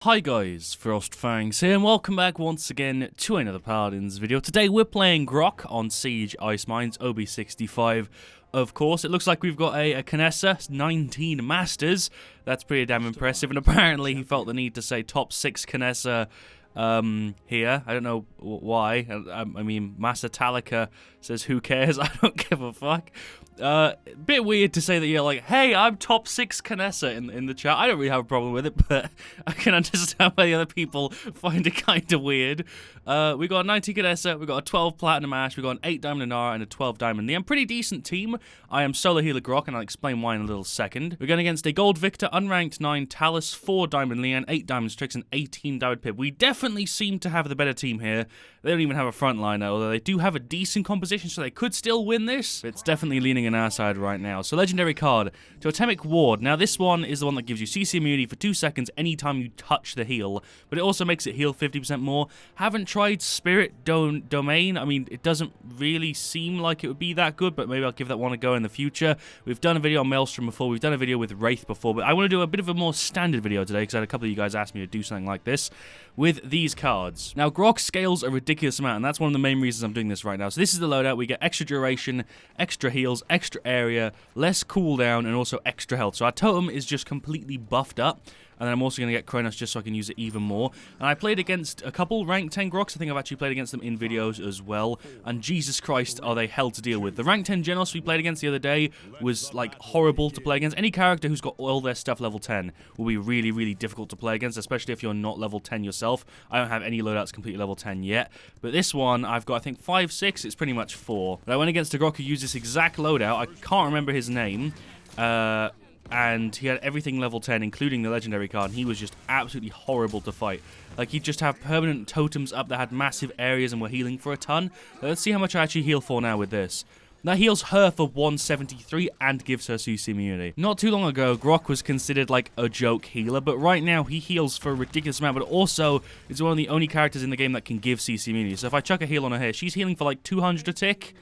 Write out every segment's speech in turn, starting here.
Hi guys, FrostFangs here, and welcome back once again to another Paladins video. Today we're playing Grohk on Siege Ice Mines, OB65, of course. It looks like we've got a Knessa, 19 Masters. That's pretty damn impressive, and apparently he felt the need to say top 6 Knessa here. I don't know why. I mean, Master Talika says who cares, I don't give a fuck. Bit weird to say that you're like, hey, I'm top 6 Knessa in the chat. I don't really have a problem with it, but I can understand why the other people find it kind of weird. We got a 19 Knessa, we got a 12 Platinum Ash, we got an 8 Diamond Inara, and a 12 Diamond Liam. Pretty decent team. I am Solo Healer Grohk, and I'll explain why in a little second. We're going against a Gold Victor, Unranked 9 Talus, 4 Diamond Lian, 8 Diamond Strix, and 18 Diamond Pip. We definitely seem to have the better team here. They don't even have a frontliner, although they do have a decent composition, so they could still win this. It's definitely leaning in our side right now. So legendary card, Totemic Ward. Now this one is the one that gives you CC immunity for 2 seconds anytime you touch the heal, but it also makes it heal 50% more. Haven't tried Spirit Domain. I mean, it doesn't really seem like it would be that good, but maybe I'll give that one a go in the future. We've done a video on Maelstrom before, we've done a video with Wraith before, but I want to do a bit of a more standard video today because I had a couple of you guys ask me to do something like this with these cards. Now Grohk scales a ridiculous amount, and that's one of the main reasons I'm doing this right now. So this is the loadout. We get extra duration, extra heals, extra area, less cooldown, and also extra health. So our totem is just completely buffed up. And then I'm also going to get Kronos just so I can use it even more. And I played against a couple rank 10 Grohks. I think I've actually played against them in videos as well. And Jesus Christ, are they hell to deal with. The rank 10 Genos we played against the other day was, like, horrible to play against. Any character who's got all their stuff level 10 will be really, really difficult to play against, especially if you're not level 10 yourself. I don't have any loadouts completely level 10 yet. But this one, I've got, I think, 5, 6. It's pretty much 4. But I went against a Grohk who used this exact loadout. I can't remember his name. And he had everything level 10, including the legendary card, and he was just absolutely horrible to fight. Like, he'd just have permanent totems up that had massive areas and were healing for a ton. Let's see how much I actually heal for now with this. That heals her for 173 and gives her CC immunity. Not too long ago, Grohk was considered like a joke healer, but right now he heals for a ridiculous amount, but also is one of the only characters in the game that can give CC immunity. So if I chuck a heal on her here, she's healing for like 200 a tick.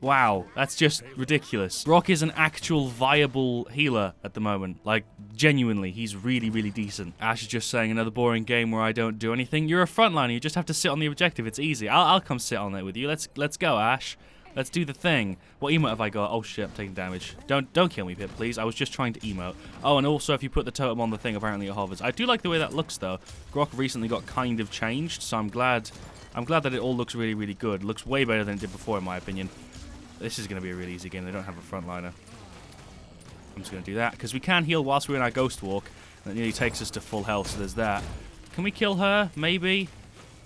Wow, that's just ridiculous. Grohk is an actual viable healer at the moment. Like, genuinely, he's really, really decent. Ash is just saying another boring game where I don't do anything. You're a frontliner, you just have to sit on the objective. It's easy. I'll come sit on it with you. Let's go, Ash. Let's do the thing. What emote have I got? Oh shit, I'm taking damage. Don't kill me, Pip, please. I was just trying to emote. Oh, and also if you put the totem on the thing, apparently it hovers. I do like the way that looks though. Grohk recently got kind of changed, so I'm glad that it all looks really, really good. It looks way better than it did before, in my opinion. This is going to be a really easy game. They don't have a frontliner. I'm just going to do that, because we can heal whilst we're in our Ghost Walk. And it nearly takes us to full health, so there's that. Can we kill her? Maybe?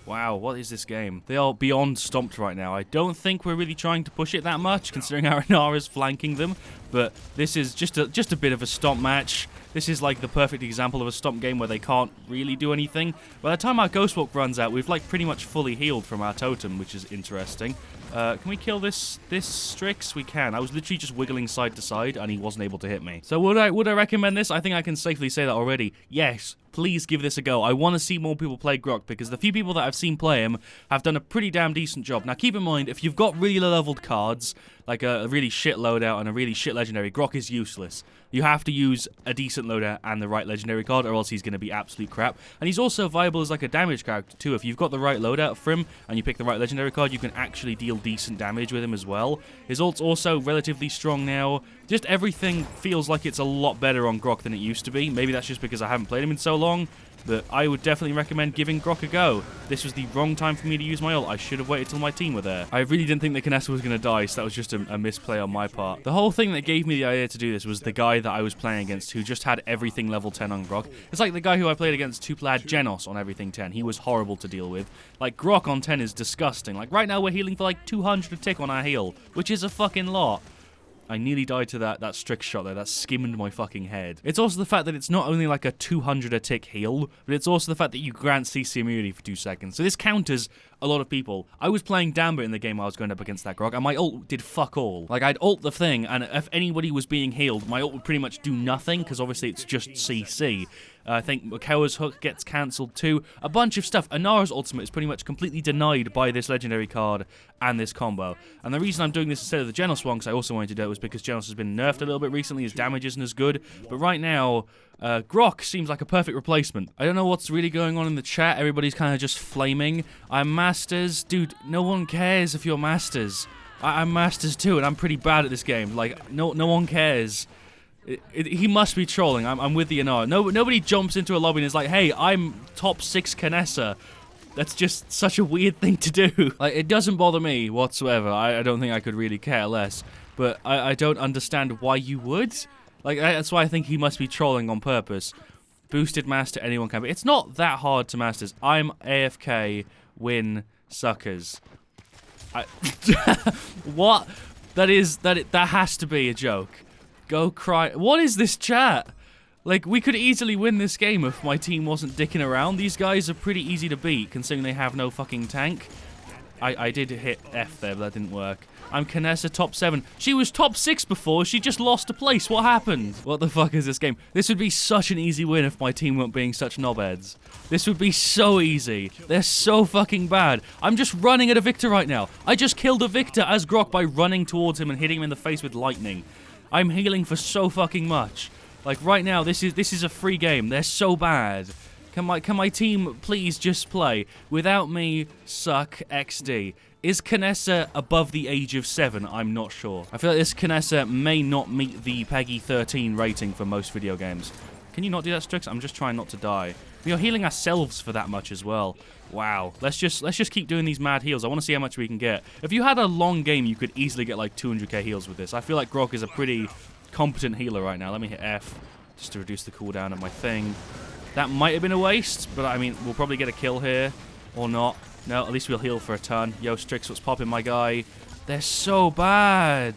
Wow, what is this game? They are beyond stomped right now. I don't think we're really trying to push it that much, considering our Inara is flanking them. But this is just a bit of a stomp match. This is like the perfect example of a stomp game where they can't really do anything. By the time our Ghost Walk runs out, we've like pretty much fully healed from our totem, which is interesting. Can we kill this Strix? We can. I was literally just wiggling side to side, and he wasn't able to hit me. So would I recommend this? I think I can safely say that already. Yes. Please give this a go. I want to see more people play Grohk, because the few people that I've seen play him have done a pretty damn decent job. Now, keep in mind, if you've got really low-leveled cards, like a really shit loadout and a really shit legendary, Grohk is useless. You have to use a decent loadout and the right legendary card, or else he's going to be absolute crap. And he's also viable as like a damage character, too. If you've got the right loadout for him and you pick the right legendary card, you can actually deal decent damage with him as well. His ult's also relatively strong now. Just everything feels like it's a lot better on Grohk than it used to be. Maybe that's just because I haven't played him in so long, but I would definitely recommend giving Grohk a go. This was the wrong time for me to use my ult. I should have waited till my team were there. I really didn't think the Knessa was going to die, so that was just a misplay on my part. The whole thing that gave me the idea to do this was the guy that I was playing against who just had everything level 10 on Grohk. It's like the guy who I played against who played Genos on everything 10. He was horrible to deal with. Like, Grohk on 10 is disgusting. Like, right now we're healing for like 200 a tick on our heal, which is a fucking lot. I nearly died to that Strix shot there. That skimmed my fucking head. It's also the fact that it's not only like a 200 a tick heal, but it's also the fact that you grant CC immunity for 2 seconds. So this counters a lot of people. I was playing Damba in the game I was going up against that Grohk, and my ult did fuck all. Like, I'd ult the thing, and if anybody was being healed, my ult would pretty much do nothing, because obviously it's just CC. I think Makawa's hook gets cancelled too. A bunch of stuff. Inara's ultimate is pretty much completely denied by this legendary card and this combo. And the reason I'm doing this instead of the Genos one, because I also wanted to do it, was because Genos has been nerfed a little bit recently. His damage isn't as good. But right now, Grohk seems like a perfect replacement. I don't know what's really going on in the chat. Everybody's kind of just flaming. I'm Masters. Dude, no one cares if you're Masters. I'm Masters too, and I'm pretty bad at this game. Like, no one cares. He must be trolling. I'm with the Inara. Nobody jumps into a lobby and is like, hey, I'm top 6 Knessa. That's just such a weird thing to do. Like, it doesn't bother me whatsoever. I don't think I could really care less. But I don't understand why you would. Like, that's why I think he must be trolling on purpose. Boosted master, anyone can be. It's not that hard to masters. I'm AFK, win, suckers. What? That has to be a joke. Go cry. What is this chat? Like, we could easily win this game if my team wasn't dicking around. These guys are pretty easy to beat, considering they have no fucking tank. I did hit F there, but that didn't work. I'm Knessa top 7. She was top 6 before. She just lost a place. What happened? What the fuck is this game? This would be such an easy win if my team weren't being such knobheads. This would be so easy. They're so fucking bad. I'm just running at a Victor right now. I just killed a Victor as Grohk by running towards him and hitting him in the face with lightning. I'm healing for so fucking much. Like, right now, this is a free game. They're so bad. Can my team please just play? Without me, suck XD. Is Knessa above the age of 7? I'm not sure. I feel like this Knessa may not meet the PEGI 13 rating for most video games. Can you not do that, Strix? I'm just trying not to die. We are healing ourselves for that much as well. Wow. Let's just keep doing these mad heals. I want to see how much we can get. If you had a long game, you could easily get like 200k heals with this. I feel like Grohk is a pretty competent healer right now. Let me hit F just to reduce the cooldown of my thing. That might have been a waste, but I mean, we'll probably get a kill here. Or not. No, at least we'll heal for a ton. Yo, Strix, what's popping, my guy? They're so bad.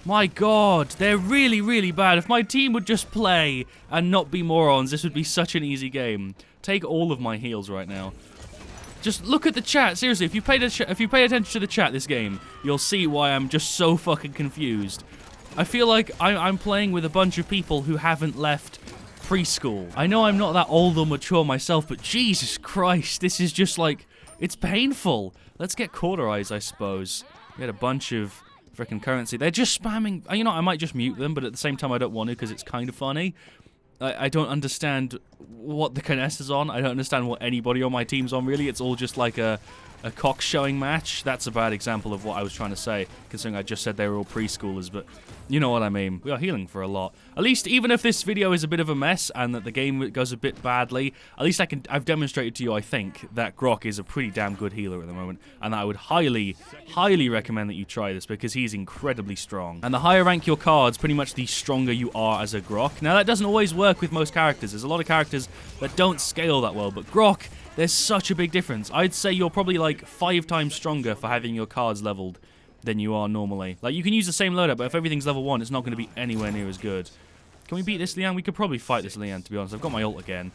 My god, they're really, really bad. If my team would just play and not be morons, this would be such an easy game. Take all of my heals right now. Just look at the chat. Seriously, if you pay attention to the chat this game, you'll see why I'm just so fucking confused. I feel like I'm playing with a bunch of people who haven't left preschool. I know I'm not that old or mature myself, but Jesus Christ, this is just like, it's painful. Let's get Cauterize, I suppose. We had a bunch of freaking currency. They're just spamming. You know, I might just mute them, but at the same time, I don't want to because it's kind of funny. I don't understand what the Knessa's on. I don't understand what anybody on my team's on, really. It's all just like a cock showing match. That's a bad example of what I was trying to say, considering I just said they were all preschoolers, but you know what I mean. We are healing for a lot. At least, even if this video is a bit of a mess and that the game goes a bit badly, at least I've demonstrated to you, I think, that Grohk is a pretty damn good healer at the moment, and I would highly, highly recommend that you try this because he's incredibly strong. And the higher rank your cards, pretty much the stronger you are as a Grohk. Now, that doesn't always work with most characters. There's a lot of characters that don't scale that well, but Grohk, there's such a big difference. I'd say you're probably like 5 times stronger for having your cards leveled than you are normally. Like, you can use the same loadout, but if everything's level 1, it's not going to be anywhere near as good. Can we beat this Lian? We could probably fight this Lian, to be honest. I've got my ult again.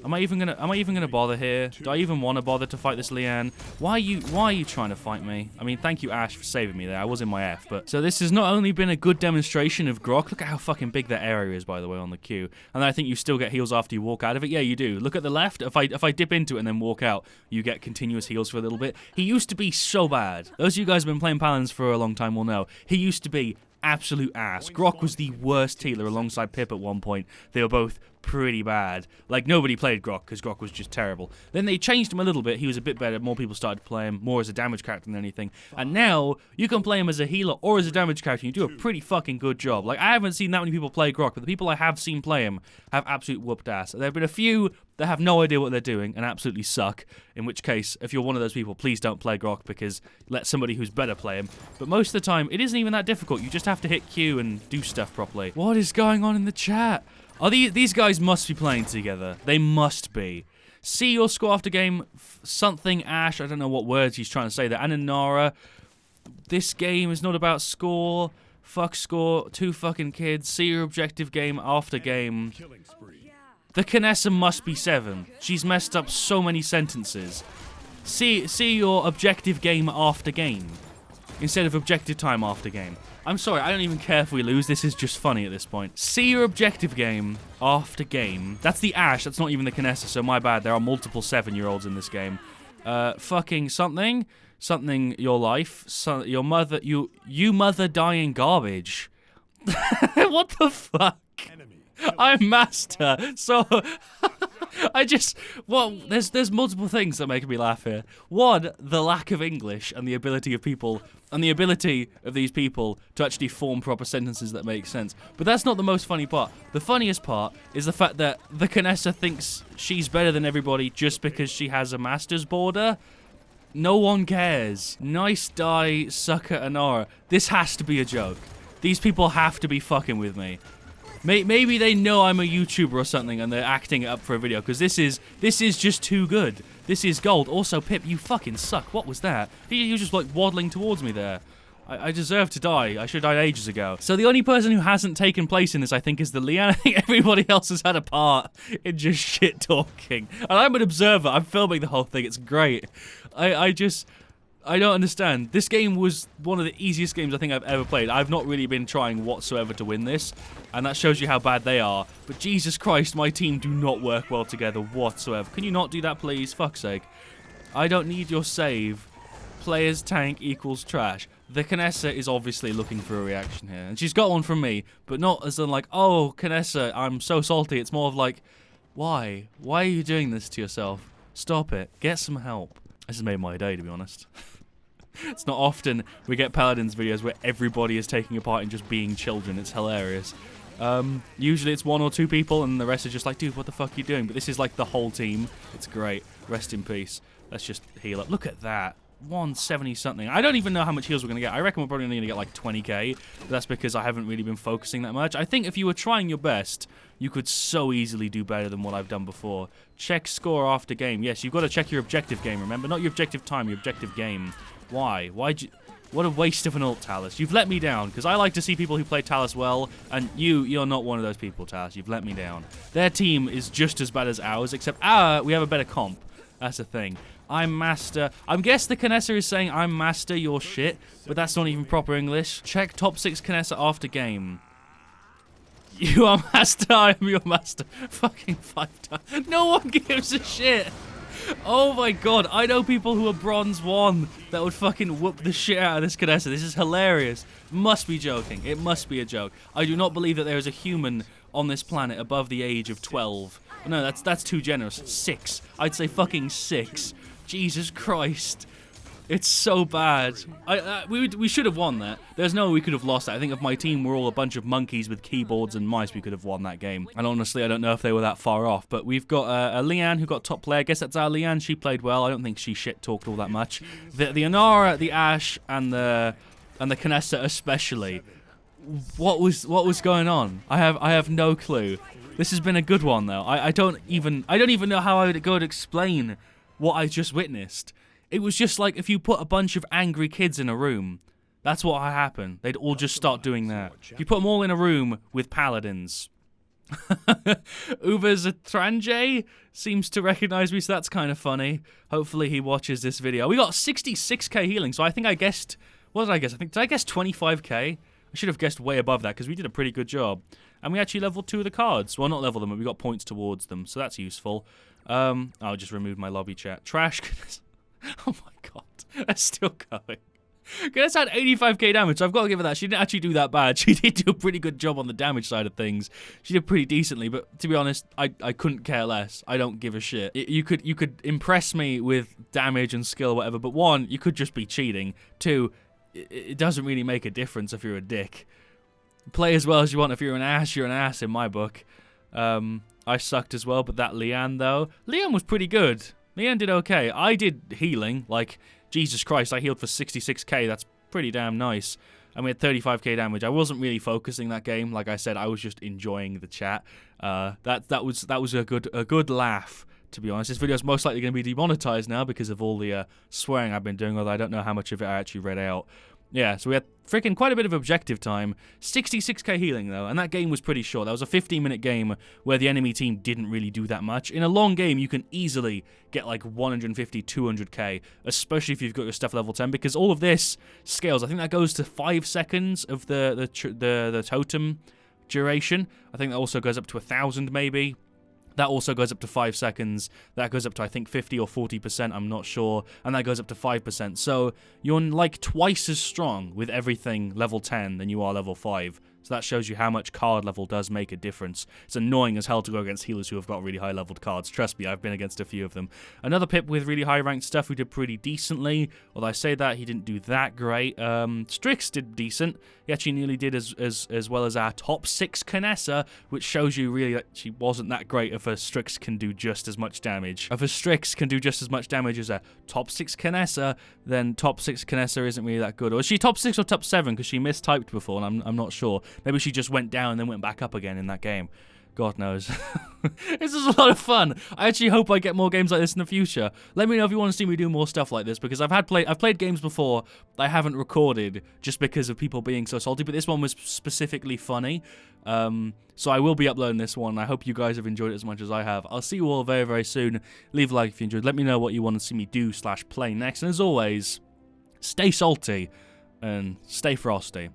Am I even gonna bother here? Do I even want to bother to fight this Lian? Why are you trying to fight me? I mean, thank you, Ash, for saving me there. I was in my F, but... So this has not only been a good demonstration of Grohk. Look at how fucking big that area is, by the way, on the queue. And I think you still get heals after you walk out of it. Yeah, you do. Look at the left. If I dip into it and then walk out, you get continuous heals for a little bit. He used to be so bad. Those of you guys who have been playing Paladins for a long time will know. He used to be absolute ass. Grohk was the worst healer alongside Pip at one point. They were both pretty bad. Like, nobody played Grohk because Grohk was just terrible. Then they changed him a little bit. He was a bit better. More people started to play him more as a damage character than anything. And now you can play him as a healer or as a damage character. And you do a pretty fucking good job. Like, I haven't seen that many people play Grohk, but the people I have seen play him have absolute whooped ass. There have been a few that have no idea what they're doing and absolutely suck. In which case, if you're one of those people, please don't play Grohk because let somebody who's better play him. But most of the time, it isn't even that difficult. You just have to hit Q and do stuff properly. What is going on in the chat? Oh, these guys must be playing together. They must be. See your score after game. Something Ash. I don't know what words he's trying to say there. And Inara. This game is not about score. Fuck score. 2 fucking kids. See your objective game after game. The Knessa must be 7. She's messed up so many sentences. See your objective game after game. instead of objective time after game. I'm sorry, I don't even care if we lose. This is just funny at this point. See your objective game after game. That's the Ash. That's not even the Kinessa, so my bad. There are multiple 7-year-olds in this game. Fucking something your life. Your mother, you mother dying garbage. What the fuck? I'm master. So there's multiple things that make me laugh here. One, the lack of English and the ability of these people to actually form proper sentences that make sense. But that's not the most funny part. The funniest part is the fact that the Kinessa thinks she's better than everybody just because she has a master's border. No one cares. Nice die, sucker Anara. This has to be a joke. These people have to be fucking with me. Maybe they know I'm a YouTuber or something and they're acting it up for a video, because this is just too good. This is gold. Also, Pip, you fucking suck. What was that? You were just like waddling towards me there. I deserve to die. I should have died ages ago. So the only person who hasn't taken place in this, I think, is the Leanne. I think everybody else has had a part in just shit talking. And I'm an observer. I'm filming the whole thing. It's great. I don't understand. This game was one of the easiest games I think I've ever played. I've not really been trying whatsoever to win this, and that shows you how bad they are. But Jesus Christ, my team do not work well together whatsoever. Can you not do that, please? Fuck's sake. I don't need your save. Player's tank equals trash. The Kinessa is obviously looking for a reaction here, and she's got one from me, but not as in like, oh, Kinessa, I'm so salty. It's more of like, why? Why are you doing this to yourself? Stop it. Get some help. This has made my day, to be honest. It's not often we get Paladins videos where everybody is taking a part in just being children. It's hilarious. Usually it's 1 or 2 people and the rest are just like, dude, what the fuck are you doing? But this is like the whole team. It's great. Rest in peace. Let's just heal up. Look at that. 170 something. I don't even know how much heals we're going to get. I reckon we're probably going to get like 20k. But that's because I haven't really been focusing that much. I think if you were trying your best, you could so easily do better than what I've done before. Check score after game. Yes, you've got to check your objective game, remember? Not your objective time, your objective game. Why? Why'd you... What a waste of an ult, Talus. You've let me down, because I like to see people who play Talus well, and you're not one of those people, Talus. You've let me down. Their team is just as bad as ours, except we have a better comp. That's the thing. I'm master. I guess the Kinessa is saying I'm master, you're shit, but that's not even proper English. Check top 6 Kinessa after game. You are master, I am your master. Fucking 5 times. No one gives a shit. Oh my god, I know people who are bronze 1 that would fucking whoop the shit out of this Kinessa. This is hilarious. Must be joking. It must be a joke. I do not believe that there is a human on this planet above the age of 12. No, that's too generous. 6. I'd say fucking 6. Jesus Christ. It's so bad. We should have won that. There's no way we could have lost that. I think if my team were all a bunch of monkeys with keyboards and mice, we could have won that game. And honestly, I don't know if they were that far off. But we've got a Leanne who got top player. I guess that's our Leanne. She played well. I don't think she shit-talked all that much. The Anara, the Ash, and the Kinessa especially. What was going on? I have no clue. This has been a good one though. I don't even know how I would go to explain what I just witnessed. It was just like if you put a bunch of angry kids in a room. That's what happened. They'd all just start doing that. If you put them all in a room with paladins. Uvazatranje seems to recognize me, so that's kind of funny. Hopefully he watches this video. We got 66k healing, so I think I guessed... What did I guess? Did I guess 25k? I should have guessed way above that, because we did a pretty good job. And we actually leveled 2 of the cards. Well, not leveled them, but we got points towards them, so that's useful. I'll just remove my lobby chat. Trash... Oh my god, that's still going. That's had 85k damage, so I've got to give her that. She didn't actually do that bad. She did do a pretty good job on the damage side of things. She did pretty decently, but to be honest, I couldn't care less. I don't give a shit. You could impress me with damage and skill or whatever, but 1, you could just be cheating. 2, it doesn't really make a difference if you're a dick. Play as well as you want. If you're an ass in my book. I sucked as well, but that Leanne, though. Leanne was pretty good. Leanne did okay. I did healing, like, Jesus Christ, I healed for 66k, that's pretty damn nice. And we had 35k damage. I wasn't really focusing that game, like I said, I was just enjoying the chat. That was a good laugh, to be honest. This video is most likely going to be demonetized now because of all the swearing I've been doing, although I don't know how much of it I actually read out. Yeah, so we had freaking quite a bit of objective time. 66k healing, though, and that game was pretty short. That was a 15-minute game where the enemy team didn't really do that much. In a long game, you can easily get like 150, 200k, especially if you've got your stuff level 10, because all of this scales. I think that goes to 5 seconds of the totem duration. I think that also goes up to 1,000 maybe. That also goes up to 5 seconds. That goes up to, I think, 50 or 40%, I'm not sure. And that goes up to 5%. So you're like twice as strong with everything level 10 than you are level 5. So that shows you how much card level does make a difference. It's annoying as hell to go against healers who have got really high leveled cards. Trust me, I've been against a few of them. Another pip with really high ranked stuff who did pretty decently. Although I say that, he didn't do that great. Strix did decent. He actually nearly did as well as our top 6 Canessa, which shows you really that she wasn't that great if a Strix can do just as much damage. If a Strix can do just as much damage as a top 6 Canessa, then top 6 Canessa isn't really that good. Or is she top 6 or top 7? Because she mistyped before, and I'm not sure. Maybe she just went down and then went back up again in that game. God knows. This is a lot of fun. I actually hope I get more games like this in the future. Let me know if you want to see me do more stuff like this, because I've played games before that I haven't recorded just because of people being so salty, but this one was specifically funny. So I will be uploading this one. I hope you guys have enjoyed it as much as I have. I'll see you all very, very soon. Leave a like if you enjoyed. Let me know what you want to see me do / play next. And as always, stay salty and stay frosty.